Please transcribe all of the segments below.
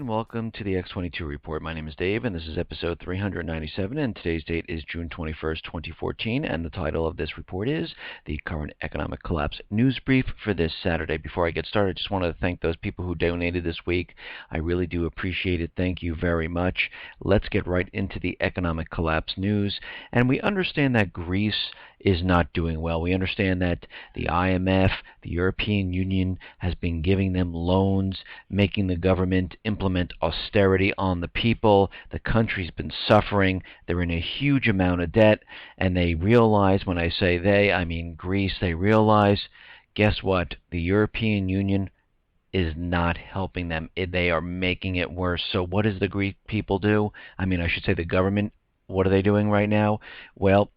welcome to the X22 Report. My name is Dave, and this is episode 397, and today's date is June 21st, 2014, and the title of this report is The Current Economic Collapse News Brief for this Saturday. Before I get started, I just want to thank those people who donated this week. I really do appreciate it. Thank you very much. Let's get right into the economic collapse news, and we understand that Greece is not doing well. We understand that the IMF, the European Union, has been giving them loans, making the government implement austerity on the people. The country's been suffering. They're in a huge amount of debt, and they realize, when I say they, I mean Greece, they realize, guess what? The European Union is not helping them. They are making it worse. So what does the Greek people do? I should say the government. What are they doing right now? Well,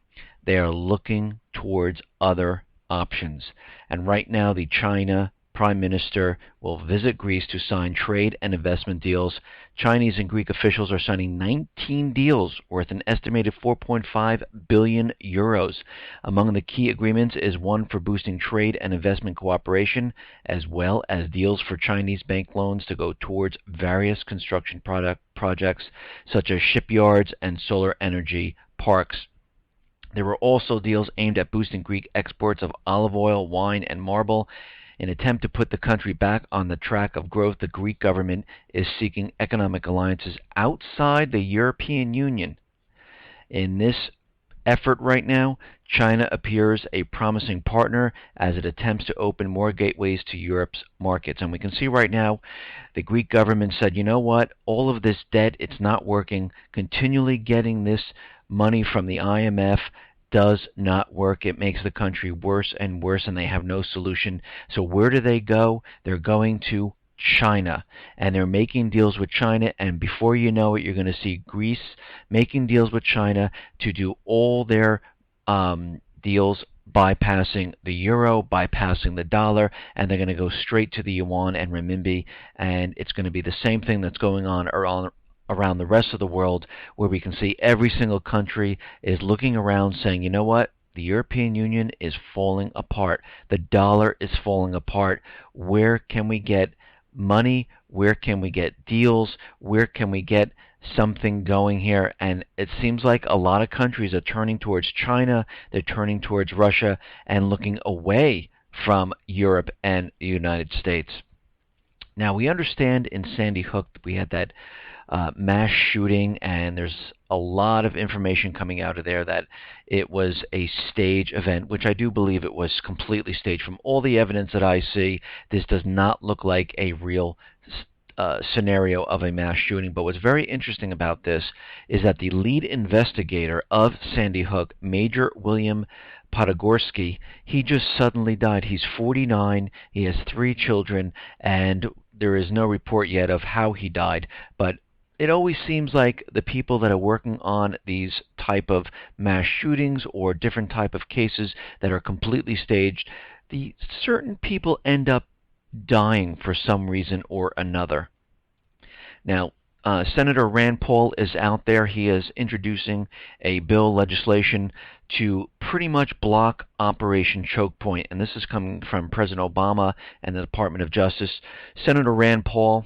they are looking towards other options. And right now, the China Prime Minister will visit Greece to sign trade and investment deals. Chinese and Greek officials are signing 19 deals worth an estimated 4.5 billion euros. Among the key agreements is one for boosting trade and investment cooperation, as well as deals for Chinese bank loans to go towards various construction projects, such as shipyards and solar energy parks. There were also deals aimed at boosting Greek exports of olive oil, wine, and marble. In an attempt to put the country back on the track of growth, the Greek government is seeking economic alliances outside the European Union. In this effort right now, China appears a promising partner as it attempts to open more gateways to Europe's markets. And we can see right now the Greek government said, you know what, all of this debt, it's not working. Continually getting this money from the IMF does not work. It makes the country worse and worse, and they have no solution. So where do they go? They're going to China, and they're making deals with China, and before you know it, you're going to see Greece making deals with China to do all their deals, bypassing the euro, bypassing the dollar, and they're going to go straight to the yuan and renminbi, and it's going to be the same thing that's going on around the rest of the world, where we can see every single country is looking around saying, you know what, the European Union is falling apart. The dollar is falling apart. Where can we get money? Where can we get deals? Where can we get something going here? And it seems like a lot of countries are turning towards China, they're turning towards Russia, and looking away from Europe and the United States. Now, we understand in Sandy Hook we had that mass shooting, and there's a lot of information coming out of there that it was a stage event, which I do believe it was completely staged. From all the evidence that I see, this does not look like a real scenario of a mass shooting. But what's very interesting about this is that the lead investigator of Sandy Hook, Major William Podgorski, he just suddenly died. He's 49, he has 3 children, and there is no report yet of how he died, but it always seems like the people that are working on these type of mass shootings or different type of cases that are completely staged, the certain people end up dying for some reason or another. Now, Senator Rand Paul is out there. He is introducing a bill legislation to pretty much block Operation Choke Point, and this is coming from President Obama and the Department of Justice. Senator Rand Paul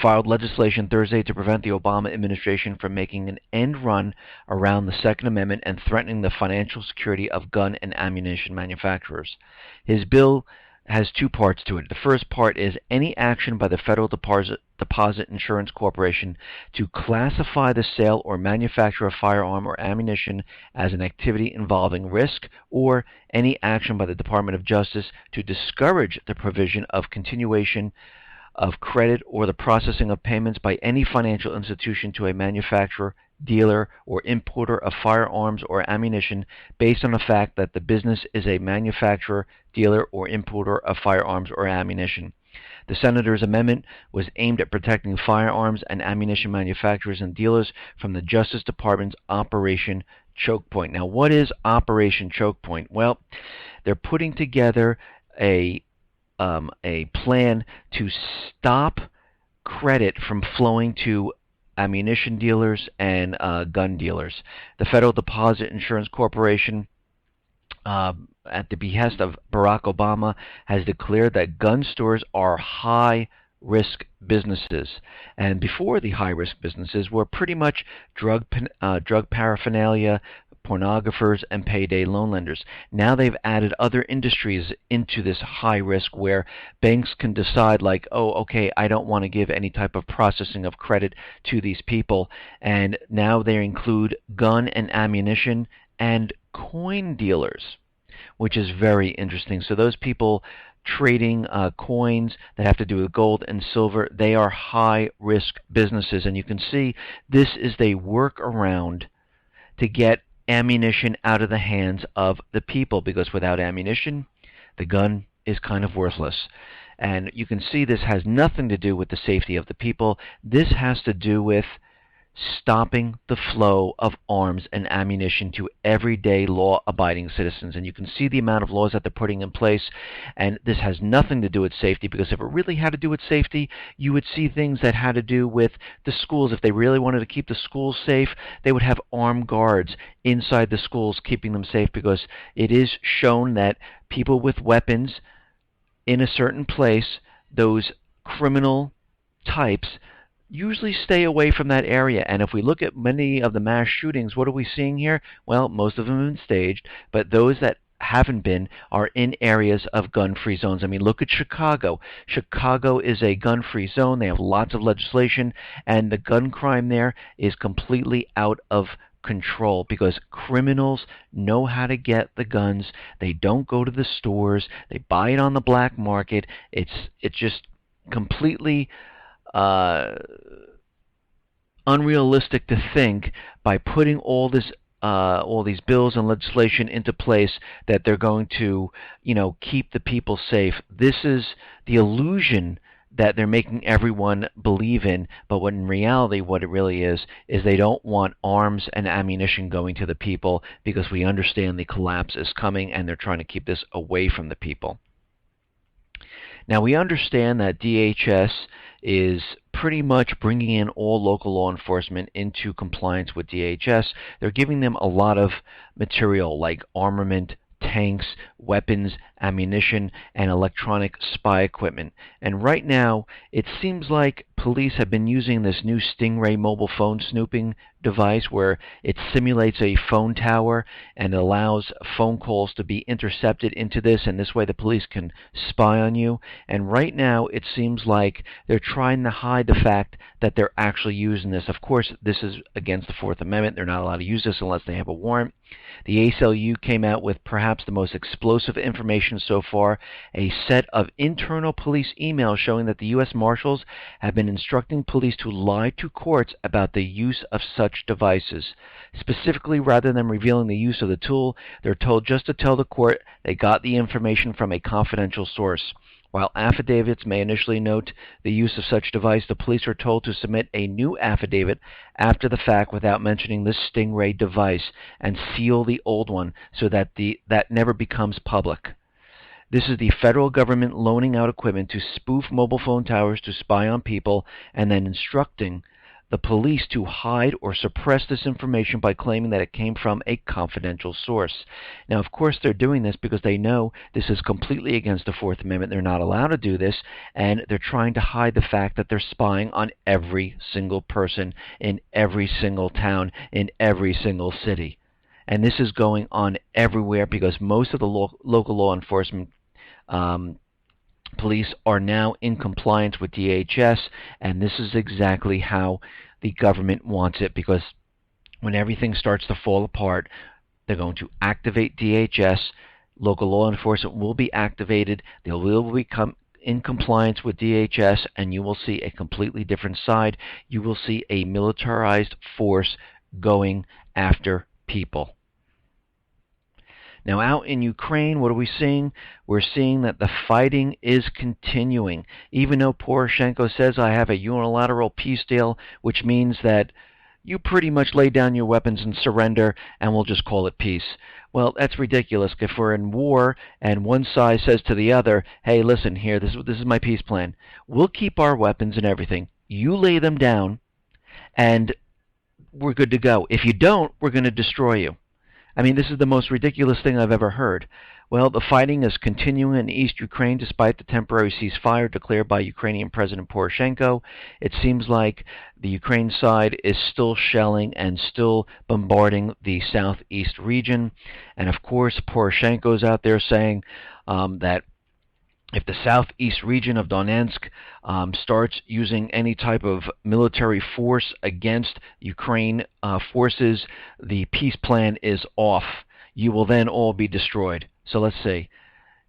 filed legislation Thursday to prevent the Obama administration from making an end run around the Second Amendment and threatening the financial security of gun and ammunition manufacturers. His bill has 2 parts to it. The first part is any action by the Federal Deposit Insurance Corporation to classify the sale or manufacture of firearm or ammunition as an activity involving risk, or any action by the Department of Justice to discourage the provision of continuation of credit or the processing of payments by any financial institution to a manufacturer, dealer, or importer of firearms or ammunition based on the fact that the business is a manufacturer, dealer, or importer of firearms or ammunition. The Senator's amendment was aimed at protecting firearms and ammunition manufacturers and dealers from the Justice Department's Operation Choke Point. Now, what is Operation Choke Point? Well, they're putting together a plan to stop credit from flowing to ammunition dealers and gun dealers. The Federal Deposit Insurance Corporation, at the behest of Barack Obama, has declared that gun stores are high risk businesses. And before, the high risk businesses were pretty much drug paraphernalia, pornographers, and payday loan lenders. Now they've added other industries into this high risk where banks can decide, like, oh, okay, I don't want to give any type of processing of credit to these people. And now they include gun and ammunition and coin dealers, which is very interesting. So those people trading coins that have to do with gold and silver, they are high risk businesses. And you can see this is a workaround to get ammunition out of the hands of the people, because without ammunition, the gun is kind of worthless. And you can see this has nothing to do with the safety of the people. This has to do with stopping the flow of arms and ammunition to everyday law-abiding citizens. And you can see the amount of laws that they're putting in place, and this has nothing to do with safety, because if it really had to do with safety, you would see things that had to do with the schools. If they really wanted to keep the schools safe, they would have armed guards inside the schools keeping them safe, because it is shown that people with weapons in a certain place, those criminal types, usually stay away from that area. And if we look at many of the mass shootings, what are we seeing here? Well, most of them have been staged, but those that haven't been are in areas of gun-free zones. I mean, look at Chicago. Chicago is a gun-free zone. They have lots of legislation, and the gun crime there is completely out of control because criminals know how to get the guns. They don't go to the stores. They buy it on the black market. It's just completely unrealistic to think, by putting all these bills and legislation into place, that they're going to, keep the people safe. This is the illusion that they're making everyone believe in, but when in reality what it really is they don't want arms and ammunition going to the people, because we understand the collapse is coming and they're trying to keep this away from the people. Now, we understand that DHS is pretty much bringing in all local law enforcement into compliance with DHS. They're giving them a lot of material like armament, tanks, weapons, ammunition, and electronic spy equipment. And right now, it seems like police have been using this new Stingray mobile phone snooping device where it simulates a phone tower and allows phone calls to be intercepted into this, and this way the police can spy on you. And right now, it seems like they're trying to hide the fact that they're actually using this. Of course, this is against the Fourth Amendment. They're not allowed to use this unless they have a warrant. The ACLU came out with perhaps the most explosive information so far, a set of internal police emails showing that the U.S. Marshals have been instructing police to lie to courts about the use of such devices. Specifically, rather than revealing the use of the tool, they're told just to tell the court they got the information from a confidential source. While affidavits may initially note the use of such device, the police are told to submit a new affidavit after the fact without mentioning this Stingray device and seal the old one so that that never becomes public. This is the federal government loaning out equipment to spoof mobile phone towers to spy on people, and then instructing the police to hide or suppress this information by claiming that it came from a confidential source. Now, of course, they're doing this because they know this is completely against the Fourth Amendment. They're not allowed to do this, and they're trying to hide the fact that they're spying on every single person in every single town, in every single city. And this is going on everywhere because most of the local law enforcement police are now in compliance with DHS, and this is exactly how the government wants it, because when everything starts to fall apart, they're going to activate DHS, local law enforcement will be activated, they will become in compliance with DHS, and you will see a completely different side. You will see a militarized force going after people. Now, out in Ukraine, what are we seeing? We're seeing that the fighting is continuing. Even though Poroshenko says, I have a unilateral peace deal, which means that you pretty much lay down your weapons and surrender, and we'll just call it peace. Well, that's ridiculous. If we're in war and one side says to the other, hey, listen here, this is my peace plan. We'll keep our weapons and everything. You lay them down, and we're good to go. If you don't, we're going to destroy you. I mean, this is the most ridiculous thing I've ever heard. Well, the fighting is continuing in East Ukraine despite the temporary ceasefire declared by Ukrainian President Poroshenko. It seems like the Ukraine side is still shelling and still bombarding the southeast region. And of course, Poroshenko's out there saying that if the southeast region of Donetsk starts using any type of military force against Ukraine forces, the peace plan is off. You will then all be destroyed. So let's see.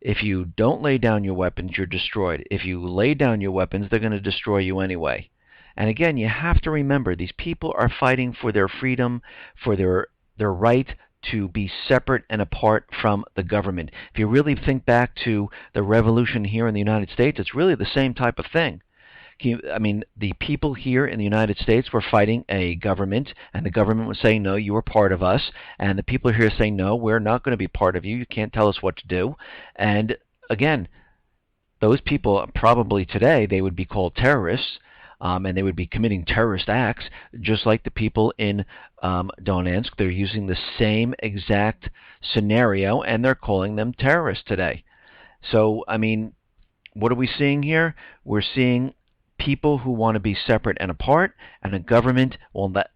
If you don't lay down your weapons, you're destroyed. If you lay down your weapons, they're going to destroy you anyway. And again, you have to remember, these people are fighting for their freedom, for their right to be separate and apart from the government. If you really think back to the revolution here in the United States, it's really the same type of thing. I mean, the people here in the United States were fighting a government, and the government was saying, no, you are part of us. And the people here saying, no, we're not going to be part of you. You can't tell us what to do. And again, those people probably today, they would be called terrorists. And they would be committing terrorist acts, just like the people in Donetsk. They're using the same exact scenario, and they're calling them terrorists today. So, I mean, what are we seeing here? We're seeing people who want to be separate and apart, and a government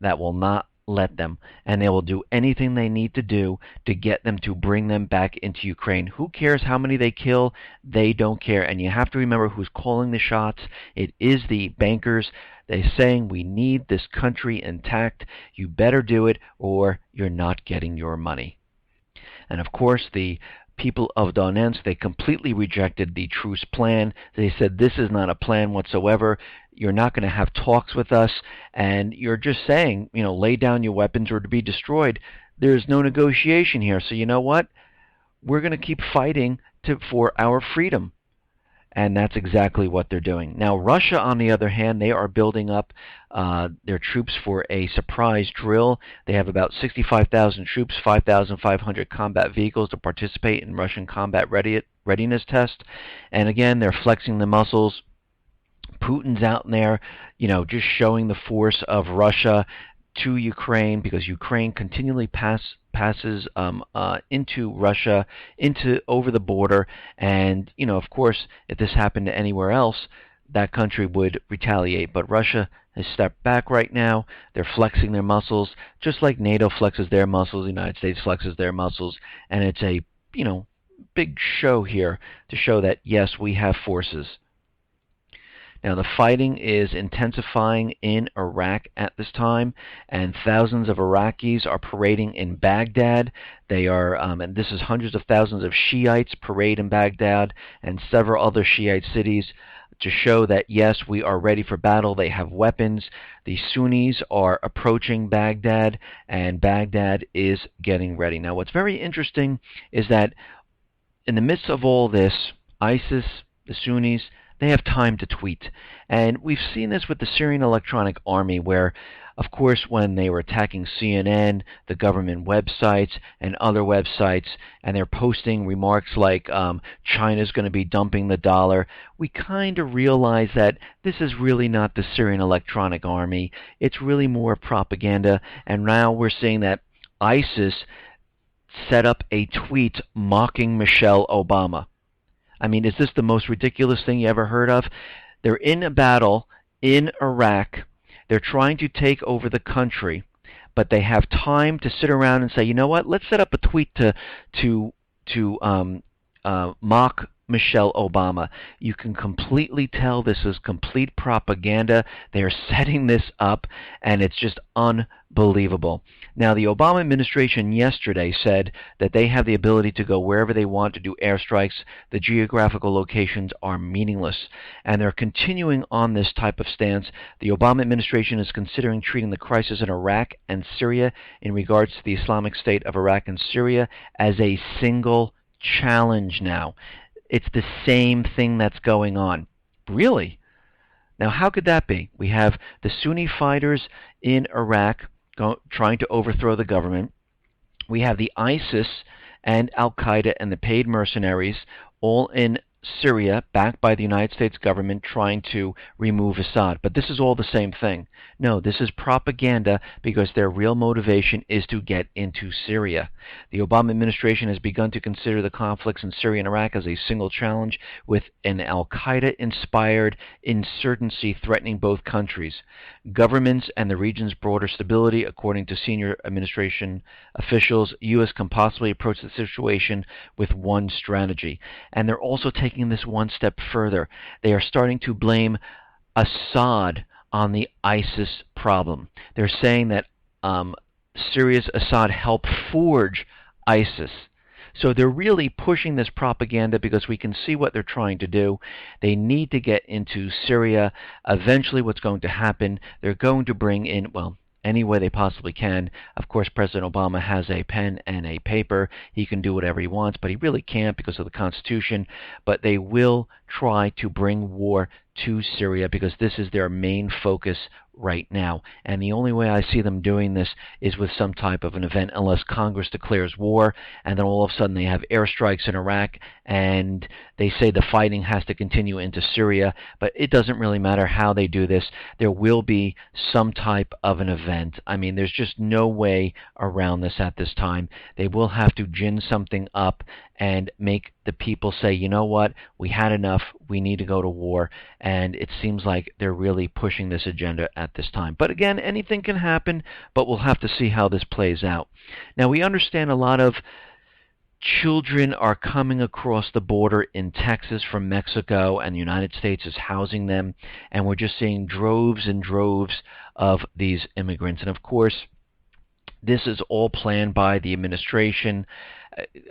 that will not let them. And they will do anything they need to do to get them to bring them back into Ukraine. Who cares how many they kill? They don't care. And you have to remember who's calling the shots. It is the bankers. They're saying, we need this country intact. You better do it or you're not getting your money. And of course, the people of Donetsk, they completely rejected the truce plan. They said, this is not a plan whatsoever. You're not going to have talks with us, and you're just saying, lay down your weapons or to be destroyed. There's no negotiation here. So you know what? We're going to keep fighting for our freedom. And that's exactly what they're doing. Now, Russia, on the other hand, they are building up their troops for a surprise drill. They have about 65,000 troops, 5,500 combat vehicles to participate in Russian combat readiness test. And again, they're flexing the muscles. Putin's out there, just showing the force of Russia to Ukraine, because Ukraine continually passes into Russia, over the border, and of course, if this happened to anywhere else, that country would retaliate. But Russia has stepped back right now. They're flexing their muscles, just like NATO flexes their muscles, the United States flexes their muscles, and it's a big show here to show that yes, we have forces. Now, the fighting is intensifying in Iraq at this time, and thousands of Iraqis are parading in Baghdad. They are, and this is hundreds of thousands of Shiites parade in Baghdad and several other Shiite cities to show that, yes, we are ready for battle. They have weapons. The Sunnis are approaching Baghdad, and Baghdad is getting ready. Now, what's very interesting is that in the midst of all this, ISIS, the Sunnis, they have time to tweet. And we've seen this with the Syrian Electronic Army, where, of course, when they were attacking CNN, the government websites, and other websites, and they're posting remarks like China's going to be dumping the dollar, we kind of realize that this is really not the Syrian Electronic Army. It's really more propaganda. And now we're seeing that ISIS set up a tweet mocking Michelle Obama. I mean, is this the most ridiculous thing you ever heard of? They're in a battle in Iraq. They're trying to take over the country, but they have time to sit around and say, you know what? Let's set up a tweet to mock Michelle Obama. You can completely tell this is complete propaganda. They are setting this up, and it's just unbelievable. Now, the Obama administration yesterday said that they have the ability to go wherever they want to do airstrikes. The geographical locations are meaningless, and they're continuing on this type of stance. The Obama administration is considering treating the crisis in Iraq and Syria in regards to the Islamic State of Iraq and Syria as a single challenge now. It's the same thing that's going on. Really? Now, how could that be? We have the Sunni fighters in Iraq trying to overthrow the government. We have the ISIS and Al-Qaeda and the paid mercenaries all in Syria, backed by the United States government, trying to remove Assad. But this is all the same thing. No, this is propaganda because their real motivation is to get into Syria. The Obama administration has begun to consider the conflicts in Syria and Iraq as a single challenge, with an al-Qaeda-inspired insurgency threatening both countries, governments, and the region's broader stability. According to senior administration officials, U.S. can possibly approach the situation with one strategy. And they're also taking this one step further. They are starting to blame Assad on the ISIS problem. They're saying that Syria's Assad helped forge ISIS. So they're really pushing this propaganda because we can see what they're trying to do. They need to get into Syria. Eventually what's going to happen, they're going to bring in, well, any way they possibly can. Of course, President Obama has a pen and a paper. He can do whatever he wants, but he really can't because of the Constitution. But they will try to bring war to Syria because this is their main focus right now. And the only way I see them doing this is with some type of an event, unless Congress declares war, and then all of a sudden they have airstrikes in Iraq, and they say the fighting has to continue into Syria. But it doesn't really matter how they do this. There will be some type of an event. I mean, there's just no way around this at this time. They will have to gin something up and make the people say, you know what, we had enough, we need to go to war. And it seems like they're really pushing this agenda at this time. But again, anything can happen, but we'll have to see how this plays out. Now, we understand a lot of children are coming across the border in Texas from Mexico, and the United States is housing them, and we're just seeing droves and droves of these immigrants. And of course, this is all planned by the administration.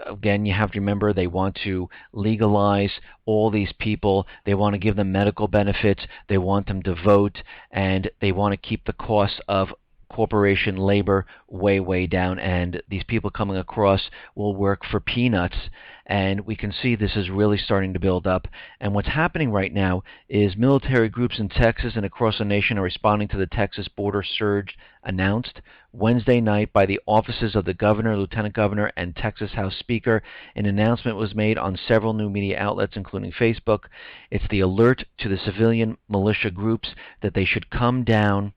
Again, you have to remember, they want to legalize all these people. They want to give them medical benefits. They want them to vote, and they want to keep the costs of corporation labor way, way down. And these people coming across will work for peanuts. And we can see this is really starting to build up. And what's happening right now is military groups in Texas and across the nation are responding to the Texas border surge announced Wednesday night by the offices of the governor, lieutenant governor, and Texas House Speaker. An announcement was made on several new media outlets, including Facebook. It's the alert to the civilian militia groups that they should come down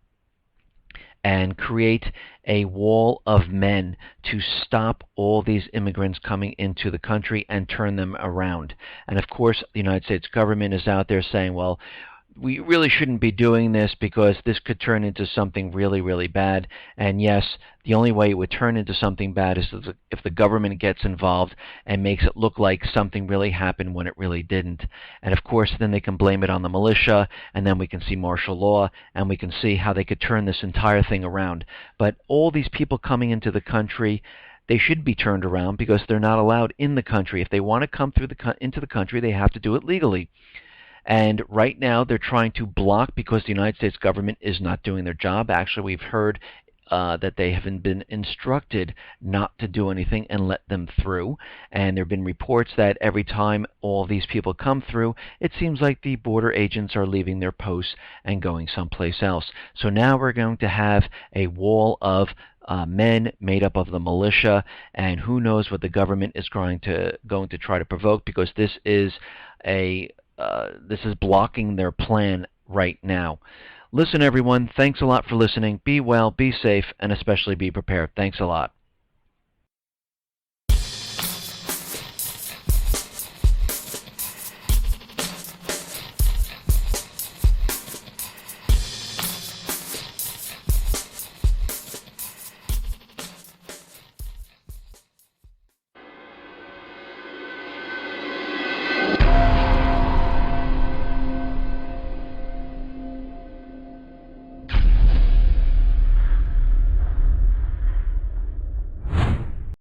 and create a wall of men to stop all these immigrants coming into the country and turn them around. And of course, the United States government is out there saying, well, we really shouldn't be doing this because this could turn into something really, really bad. And yes, the only way it would turn into something bad is if the government gets involved and makes it look like something really happened when it really didn't. And of course, then they can blame it on the militia, and then we can see martial law, and we can see how they could turn this entire thing around. But all these people coming into the country, they should be turned around because they're not allowed in the country. If they want to come through into the country, they have to do it legally. And right now they're trying to block because the United States government is not doing their job. Actually, we've heard that they haven't been instructed not to do anything and let them through. And there have been reports that every time all these people come through, it seems like the border agents are leaving their posts and going someplace else. So now we're going to have a wall of men made up of the militia, and who knows what the government is going to try to provoke, because this is blocking their plan right now. Listen, everyone, thanks a lot for listening. Be well, be safe, and especially be prepared. Thanks a lot.